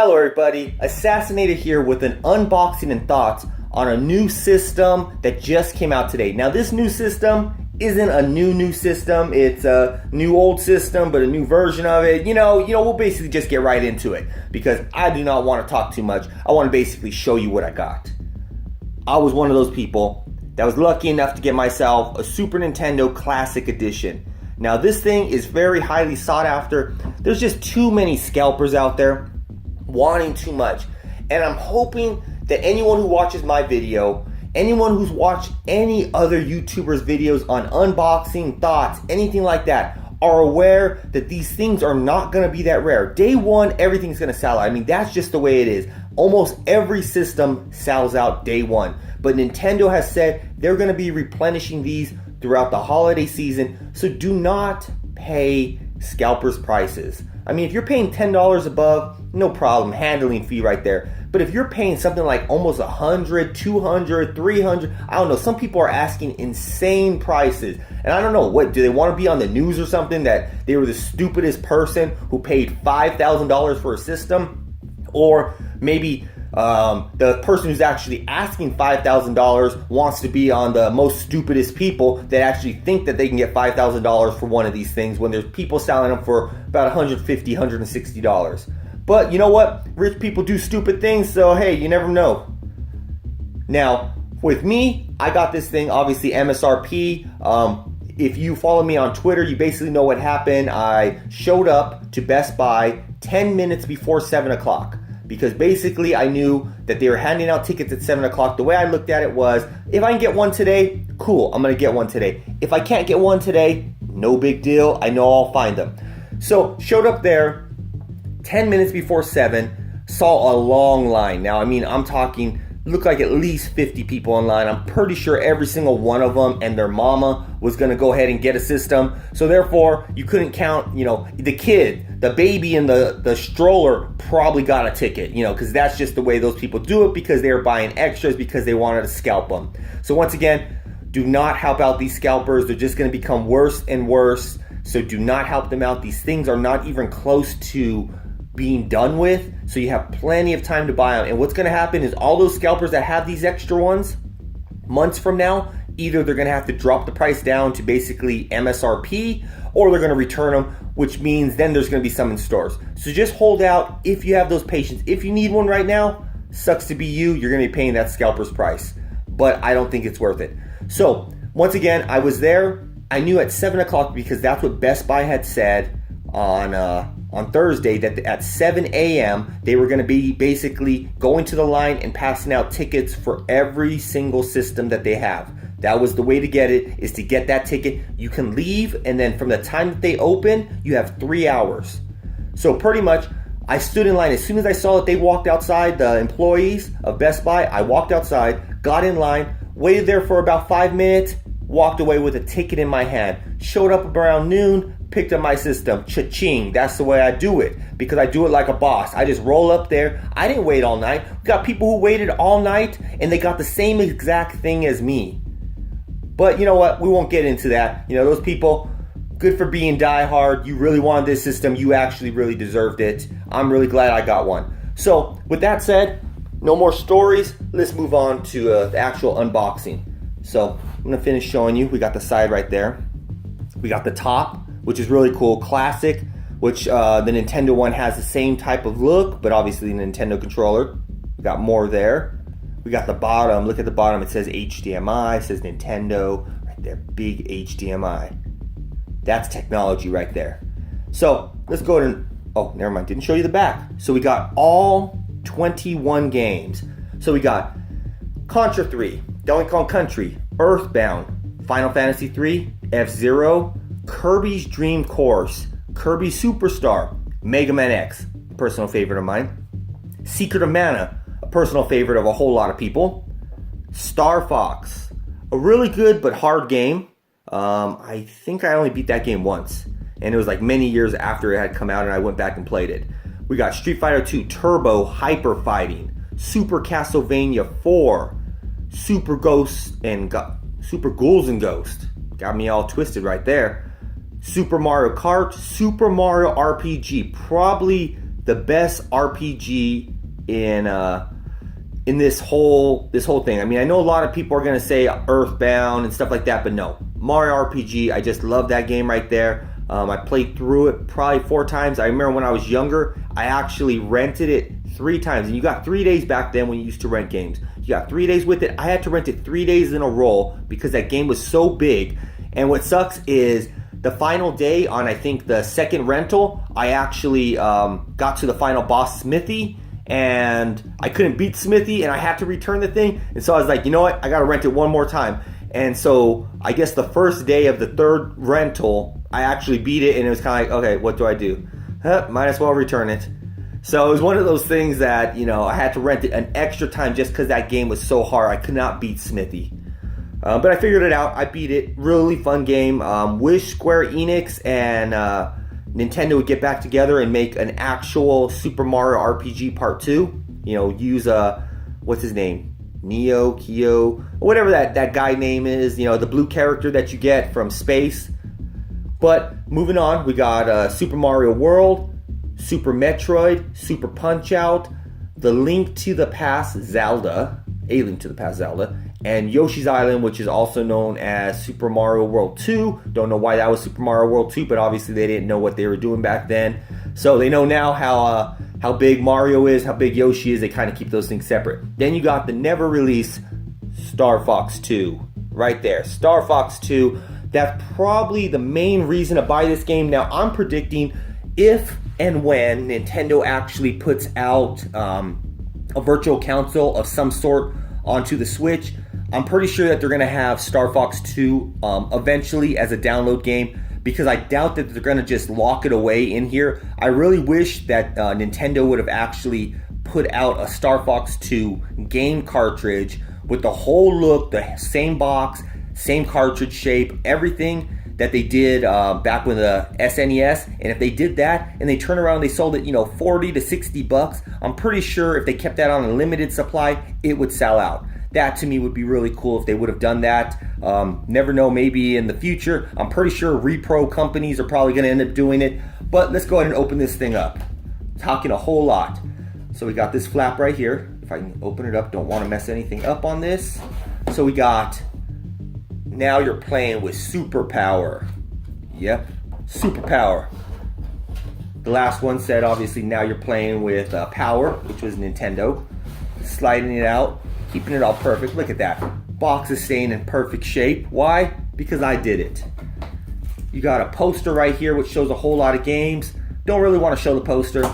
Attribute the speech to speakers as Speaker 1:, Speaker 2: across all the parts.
Speaker 1: Hello everybody, Assassinator here with an unboxing and thoughts on a new system that just came out today. Now this new system isn't a new system, it's a new old system, but a new version of it. We'll basically just get right into it because I do not want to talk too much. I want to basically show you what I got. I was one of those people that was lucky enough to get myself a Super Nintendo Classic Edition. Now this thing is very highly sought after. There's just too many scalpers out there wanting too much, and I'm hoping that anyone who watches my video, anyone who's watched any other YouTubers videos on unboxing, thoughts, anything like that, are aware that these things are not going to be that rare. Day one, everything's going to sell out. I mean, that's just the way it is. Almost every system sells out day one, but Nintendo has said they're going to be replenishing these throughout the holiday season, so do not pay scalpers prices. I mean, if you're paying $10 above, no problem, handling fee right there. But if you're paying something like almost $100, $200, $300, I don't know, some people are asking insane prices. And I don't know, what, do they want to be on the news or something that they were the stupidest person who paid $5,000 for a system? Or maybe the person who's actually asking $5,000 wants to be on the most stupidest people that actually think that they can get $5,000 for one of these things when there's people selling them for about $150, $160. But you know what? Rich people do stupid things, so hey, you never know. Now, with me, I got this thing, obviously MSRP. If you follow me on Twitter, you basically know what happened. I showed up to Best Buy 10 minutes before 7 o'clock. Because basically I knew that they were handing out tickets at 7 o'clock. The way I looked at it was, if I can get one today, cool, I'm going to get one today. If I can't get one today, no big deal. I know I'll find them. So, showed up there 10 minutes before 7, saw a long line. Now, I mean, I'm talking, looked like at least 50 people in line. I'm pretty sure every single one of them and their mama was going to go ahead and get a system. So therefore, you couldn't count, the kid, the baby in the stroller probably got a ticket, because that's just the way those people do it, because they were buying extras because they wanted to scalp them. So once again, do not help out these scalpers. They're just going to become worse and worse. So do not help them out. These things are not even close to being done with, so you have plenty of time to buy them. And what's going to happen is all those scalpers that have these extra ones, months from now, either they're going to have to drop the price down to basically MSRP, or they're going to return them, which means then there's going to be some in stores. So just hold out if you have those patience. If you need one right now, sucks to be you, you're going to be paying that scalper's price. But I don't think it's worth it. So once again, I was there. I knew at 7 o'clock, because that's what Best Buy had said on Thursday, that at 7 a.m. they were going to be basically going to the line and passing out tickets for every single system that they have. That was the way to get it, is to get that ticket. You can leave, and then from the time that they open, you have 3 hours. So pretty much, I stood in line. As soon as I saw that they walked outside, the employees of Best Buy, I walked outside, got in line, waited there for about 5 minutes, walked away with a ticket in my hand. Showed up around noon, picked up my system. Cha-ching. That's the way I do it, because I do it like a boss. I just roll up there. I didn't wait all night. We got people who waited all night, and they got the same exact thing as me. But you know what? We won't get into that. Those people, good for being diehard. You really wanted this system. You actually really deserved it. I'm really glad I got one. So with that said, no more stories. Let's move on to the actual unboxing. So I'm going to finish showing you. We got the side right there. We got the top, which is really cool. Classic, which the Nintendo one has the same type of look, but obviously the Nintendo controller. We got more there. We got the bottom. Look at the bottom. It says HDMI. It says Nintendo. Right there. Big HDMI. That's technology right there. So let's go to... Oh, never mind. Didn't show you the back. So we got all 21 games. So we got Contra 3, Donkey Kong Country, Earthbound, Final Fantasy 3, F-Zero, Kirby's Dream Course, Kirby Superstar, Mega Man X, personal favorite of mine, Secret of Mana, a personal favorite of a whole lot of people, Star Fox, a really good but hard game. I think I only beat that game once, and it was like many years after it had come out, and I went back and played it. We got Street Fighter 2 Turbo Hyper Fighting, Super Castlevania 4, Super Ghouls and Ghost. Got me all twisted right there. Super Mario Kart, Super Mario RPG, probably the best RPG in this whole thing. I mean, I know a lot of people are gonna say Earthbound and stuff like that, but no, Mario RPG. I just love that game right there. I played through it probably 4 times. I remember when I was younger, I actually rented it 3 times, and you got 3 days back then when you used to rent games. You got 3 days with it. I had to rent it 3 days in a row because that game was so big. And what sucks is the final day on, I think, the second rental, I actually got to the final boss, Smithy, and I couldn't beat Smithy, and I had to return the thing. And so I was like, you know what? I got to rent it one more time. And so I guess the first day of the third rental, I actually beat it, and it was kind of like, okay, what do I do? Might as well return it. So it was one of those things that, you know, I had to rent it an extra time just because that game was so hard. I could not beat Smithy. But I figured it out. I beat it. Really fun game. Wish Square Enix and Nintendo would get back together and make an actual Super Mario RPG Part 2. You know, use, what's his name? Neo, Kyo, whatever that guy name is. You know, the blue character that you get from space. But moving on, we got Super Mario World, Super Metroid, Super Punch-Out, The Link to the Past Zelda, A Link to the Past Zelda, and Yoshi's Island, which is also known as Super Mario World 2. Don't know why that was Super Mario World 2, but obviously they didn't know what they were doing back then. So they know now how big Mario is, how big Yoshi is. They kind of keep those things separate. Then you got the never-released Star Fox 2. Right there, Star Fox 2. That's probably the main reason to buy this game. Now, I'm predicting if and when Nintendo actually puts out a virtual console of some sort onto the Switch, I'm pretty sure that they're going to have Star Fox 2 eventually as a download game, because I doubt that they're going to just lock it away in here. I really wish that Nintendo would have actually put out a Star Fox 2 game cartridge with the whole look, the same box, same cartridge shape, everything that they did back with the SNES. And if they did that and they turn around and they sold it, you know, 40 to 60 bucks, I'm pretty sure if they kept that on a limited supply, it would sell out. That to me would be really cool if they would have done that. Never know, maybe in the future. I'm pretty sure repro companies are probably going to end up doing it. But let's go ahead and open this thing up. Talking a whole lot. So we got this flap right here. If I can open it up, don't want to mess anything up on this. So we got, now you're playing with superpower. Yep, superpower. The last one said, obviously, now you're playing with power, which was Nintendo. Sliding it out, keeping it all perfect. Look at that. Box is staying in perfect shape. Why? Because I did it. You got a poster right here, which shows a whole lot of games. Don't really want to show the poster.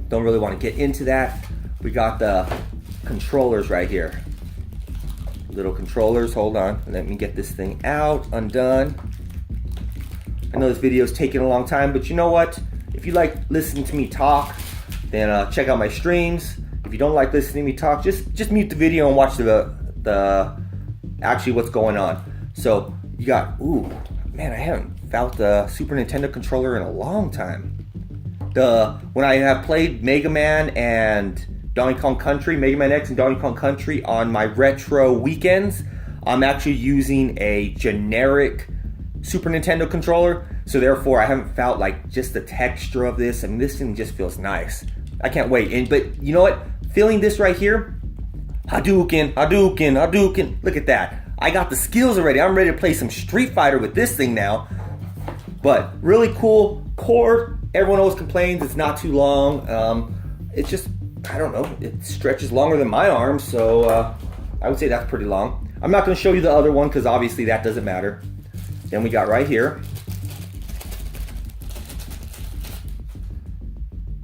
Speaker 1: Don't really want to get into that. We got the controllers right here. Little controllers. Hold on. Let me get this thing out. Undone. I know this video is taking a long time, but you know what? If you like listening to me talk, then check out my streams. If you don't like listening to me talk, just mute the video and watch the actually what's going on. So you got, ooh, man, I haven't felt the Super Nintendo controller in a long time. When I have played Mega Man and Donkey Kong Country, Mega Man X and Donkey Kong Country on my retro weekends, I'm actually using a generic Super Nintendo controller. So therefore, I haven't felt like just the texture of this. I mean, this thing just feels nice. I can't wait. But you know what? Feeling this right here, Hadouken, Hadouken, Hadouken. Look at that. I got the skills already. I'm ready to play some Street Fighter with this thing now. But really cool cord. Everyone always complains it's not too long. It's just, I don't know, it stretches longer than my arms, so I would say that's pretty long. I'm not going to show you the other one because obviously that doesn't matter. Then we got right here,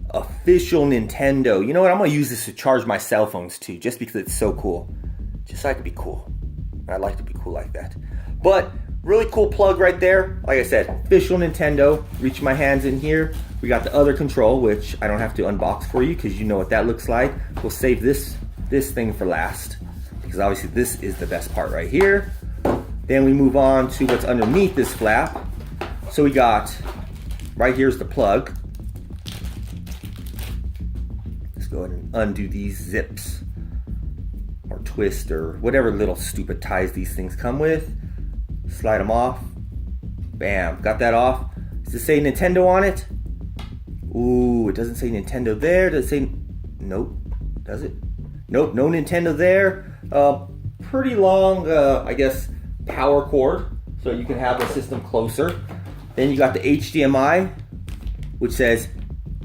Speaker 1: official Nintendo. You know what? I'm going to use this to charge my cell phones too, just because it's so cool. Just so I can be cool. I like to be cool like that. But really cool plug right there. Like I said, official Nintendo. Reach my hands in here. We got the other control, which I don't have to unbox for you because you know what that looks like. We'll save this thing for last because obviously this is the best part right here. Then we move on to what's underneath this flap. So we got, right here's the plug. Let's go ahead and undo these zips or twist or whatever little stupid ties these things come with. Slide them off. Bam, got that off. Does it say Nintendo on it? Ooh, it doesn't say Nintendo there. Does it say... Nope. Does it? Nope, no Nintendo there. Pretty long, I guess, power cord, so you can have the system closer. Then you got the HDMI, which says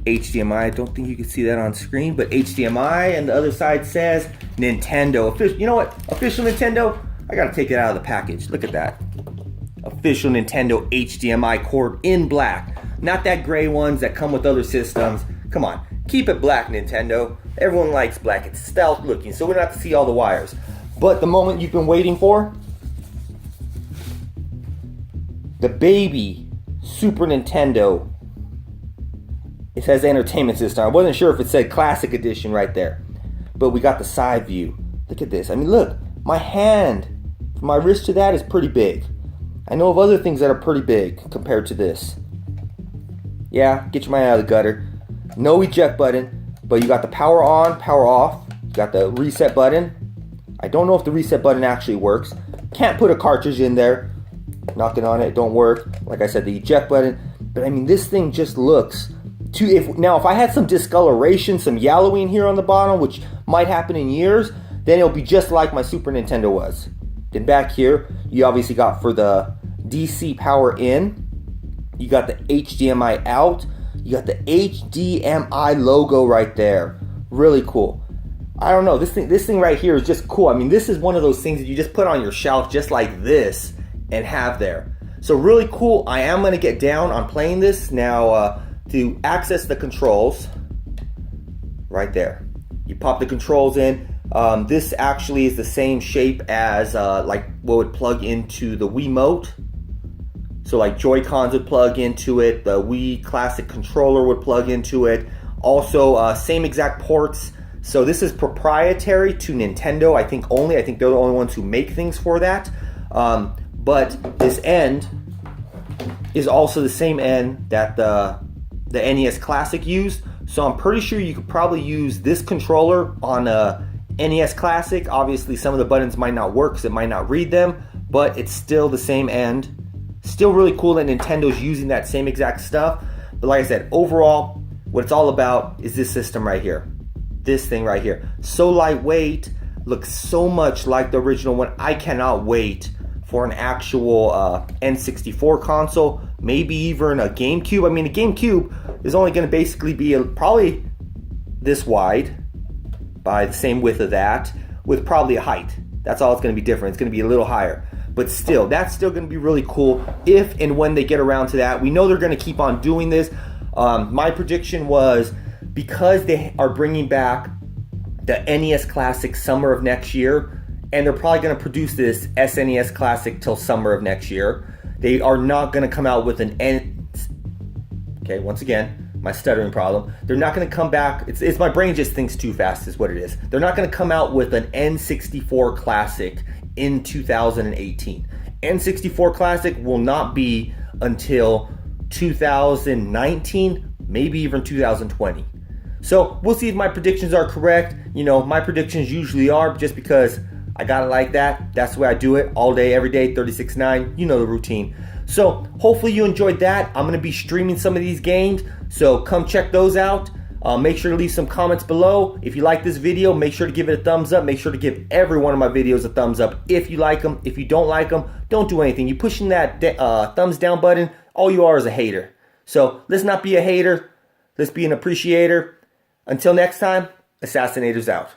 Speaker 1: HDMI. I don't think you can see that on screen, but HDMI, and the other side says Nintendo. You know what? Official Nintendo. I gotta take it out of the package. Look at that. Official Nintendo HDMI cord in black. Not that gray ones that come with other systems. Come on, keep it black, Nintendo. Everyone likes black. It's stealth looking, so we don't have to see all the wires. But the moment you've been waiting for, the baby Super Nintendo. It says entertainment system. I wasn't sure if it said classic edition right there, but we got the side view. Look at this. I mean, look, my hand from my wrist to that is pretty big. I know of other things that are pretty big compared to this. Yeah, get your mind out of the gutter. No eject button, but you got the power on, power off. You got the reset button. I don't know if the reset button actually works. Can't put a cartridge in there. Knocking on it, don't work. Like I said, the eject button. But I mean, this thing just looks too. If I had some discoloration, some yellowing here on the bottom, which might happen in years, then it'll be just like my Super Nintendo was. Then back here, you obviously got for the DC power in. You got the HDMI out. You got the HDMI logo right there. Really cool. I don't know. This thing right here is just cool. I mean, this is one of those things that you just put on your shelf just like this and have there. So really cool. I am going to get down on playing this now. To access the controls, right there, you pop the controls in. This actually is the same shape as like what would plug into the Wiimote. So like Joy-Cons would plug into it, the Wii Classic controller would plug into it. Also, same exact ports. So this is proprietary to Nintendo, I think only. I think they're the only ones who make things for that. But this end is also the same end that the NES Classic used. So I'm pretty sure you could probably use this controller on a NES Classic. Obviously, some of the buttons might not work because it might not read them, but it's still the same end. Still really cool that Nintendo's using that same exact stuff. But like I said, overall, what it's all about is this system right here. This thing right here. So lightweight, looks so much like the original one. I cannot wait for an actual N64 console, maybe even a GameCube. I mean, the GameCube is only going to basically be probably this wide by the same width of that, with probably a height. That's all it's going to be different. It's going to be a little higher. But still, that's still going to be really cool if and when they get around to that. We know they're going to keep on doing this. My prediction was, because they are bringing back the NES Classic summer of next year, and they're probably going to produce this SNES Classic till summer of next year, they are not going to come out with an Okay, once again, my stuttering problem. They're not going to come back. It's my brain just thinks too fast is what it is. They're not going to come out with an N64 Classic in 2018. N64 Classic will not be until 2019, maybe even 2020. So we'll see if my predictions are correct. You know, my predictions usually are, just because I got it like that. That's the way I do it all day, every day, 36/9. You know the routine. So hopefully you enjoyed that. I'm going to be streaming some of these games, so come check those out. Make sure to leave some comments below. If you like this video, make sure to give it a thumbs up. Make sure to give every one of my videos a thumbs up if you like them. If you don't like them, don't do anything. You pushing that thumbs down button, all you are is a hater. So let's not be a hater. Let's be an appreciator. Until next time, Assassinators out.